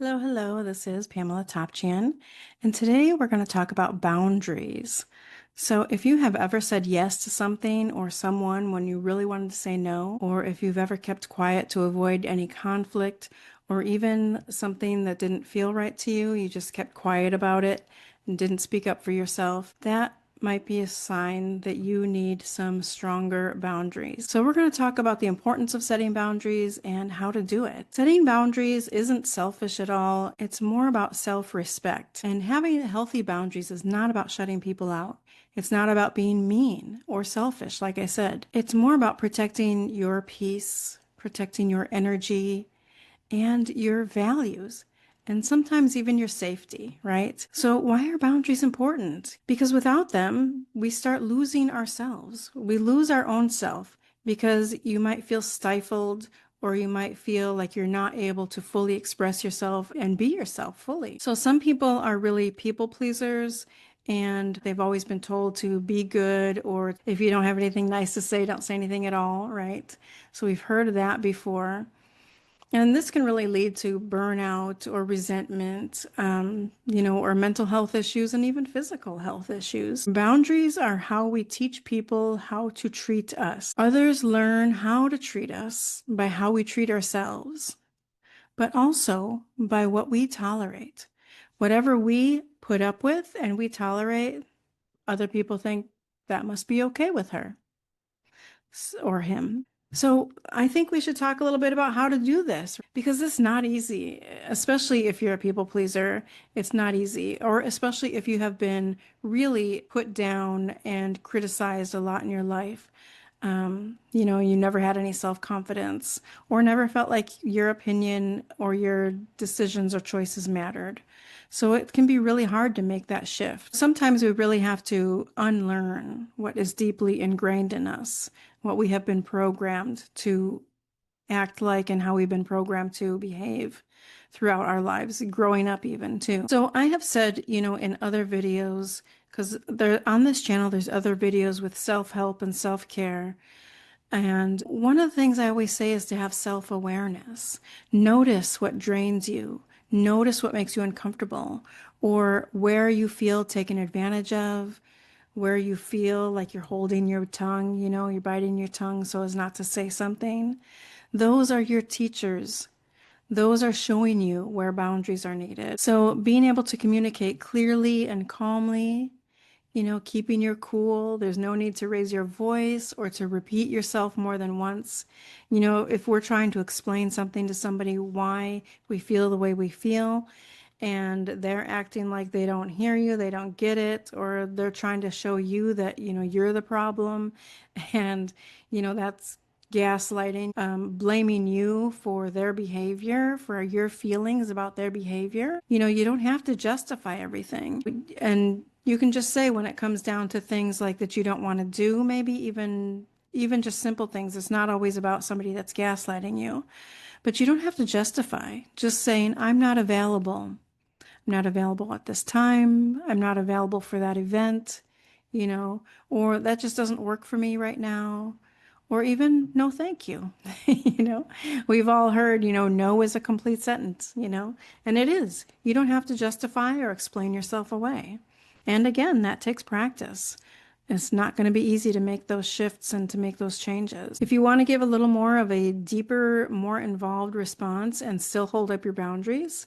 Hello, hello. This is Pamela Topjian, and today we're going to talk about boundaries. So, if you have ever said yes to something or someone when you really wanted to say no, or if you've ever kept quiet to avoid any conflict, or even something that didn't feel right to you, you just kept quiet about it and didn't speak up for yourself, that might be a sign that you need some stronger boundaries. So, we're going to talk about the importance of setting boundaries and how to do it. Setting boundaries isn't selfish at all, it's more about self respect. And having healthy boundaries is not about shutting people out. It's not about being mean or selfish, like I said. It's more about protecting your peace, protecting your energy, and your values, and sometimes even your safety, right? So, why are boundaries important? Because without them, we start losing ourselves. We lose our own self because you might feel stifled or you might feel like you're not able to fully express yourself and be yourself fully. So, some people are really people pleasers. And they've always been told to be good, or if you don't have anything nice to say, don't say anything at all, right? So we've heard of that before. And this can really lead to burnout or resentment, or mental health issues and even physical health issues. Boundaries are how we teach people how to treat us. Others learn how to treat us by how we treat ourselves, but also by what we tolerate. Whatever we put up with and we tolerate, other people think that must be okay with her or him. So I think we should talk a little bit about how to do this because it's not easy, especially if you're a people pleaser. It's not easy, or especially if you have been really put down and criticized a lot in your life. You never had any self-confidence or never felt like your opinion or your decisions or choices mattered. So it can be really hard to make that shift. Sometimes we really have to unlearn what is deeply ingrained in us, what we have been programmed to act like and how we've been programmed to behave throughout our lives, growing up even too. So I have said, in other videos, because there on this channel, there's other videos with self-help and self-care. And one of the things I always say is to have self-awareness. Notice what drains you. Notice what makes you uncomfortable or where you feel taken advantage of, where you feel like you're holding your tongue, you're biting your tongue so as not to say something. Those are your teachers. Those are showing you where boundaries are needed. So being able to communicate clearly and calmly, keeping your cool. There's no need to raise your voice or to repeat yourself more than once. If we're trying to explain something to somebody, why we feel the way we feel, and they're acting like they don't hear you, they don't get it, or they're trying to show you that, you're the problem. And, that's gaslighting, blaming you for their behavior, for your feelings about their behavior. You don't have to justify everything. And you can just say when it comes down to things like that you don't want to do, maybe even just simple things. It's not always about somebody that's gaslighting you, but you don't have to justify. Just saying, I'm not available. I'm not available at this time. I'm not available for that event, or that just doesn't work for me right now. Or even no, thank you. We've all heard, no is a complete sentence, and it is. You don't have to justify or explain yourself away. And again, that takes practice. It's not going to be easy to make those shifts and to make those changes. If you want to give a little more of a deeper, more involved response and still hold up your boundaries,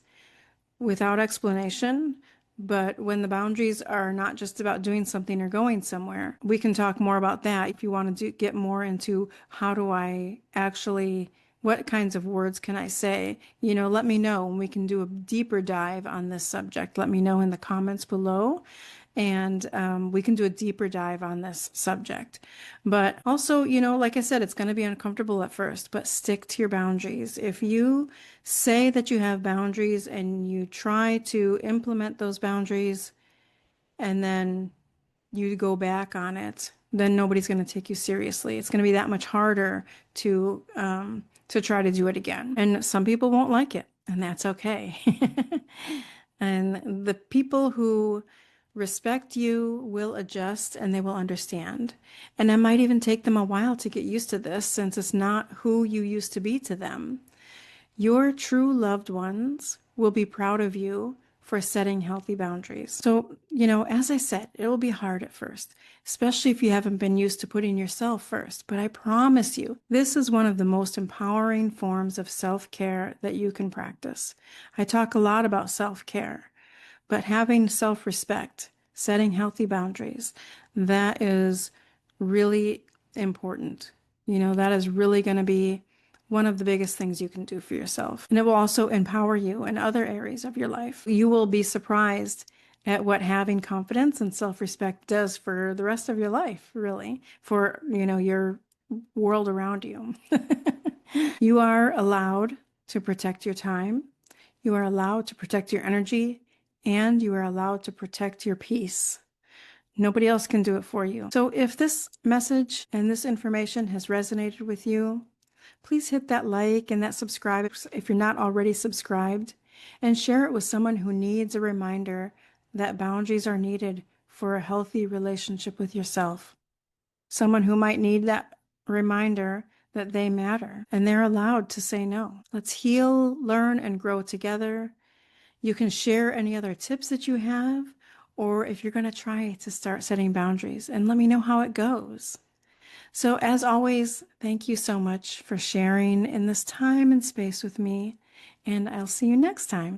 without explanation. But when the boundaries are not just about doing something or going somewhere, we can talk more about that. If you want to get more into how do I actually, what kinds of words can I say? Let me know and we can do a deeper dive on this subject. Let me know in the comments below and we can do a deeper dive on this subject. But also, like I said, it's going to be uncomfortable at first, but stick to your boundaries. If you say that you have boundaries and you try to implement those boundaries and then you go back on it, then nobody's going to take you seriously. It's going to be that much harder to try to do it again. And some people won't like it, and that's okay. And the people who respect you will adjust and they will understand. And it might even take them a while to get used to this since it's not who you used to be to them. Your true loved ones will be proud of you for setting healthy boundaries. So, as I said, it will be hard at first, especially if you haven't been used to putting yourself first. But I promise you, this is one of the most empowering forms of self-care that you can practice. I talk a lot about self-care, but having self-respect, setting healthy boundaries, that is really important. That is really going to be one of the biggest things you can do for yourself. And it will also empower you in other areas of your life. You will be surprised at what having confidence and self-respect does for the rest of your life, really, for, your world around you. You are allowed to protect your time. You are allowed to protect your energy, and you are allowed to protect your peace. Nobody else can do it for you. So if this message and this information has resonated with you, please hit that like and that subscribe if you're not already subscribed, and share it with someone who needs a reminder that boundaries are needed for a healthy relationship with yourself. Someone who might need that reminder that they matter and they're allowed to say no. Let's heal, learn, and grow together. You can share any other tips that you have, or if you're going to try to start setting boundaries, and let me know how it goes. So as always, thank you so much for sharing in this time and space with me, and I'll see you next time.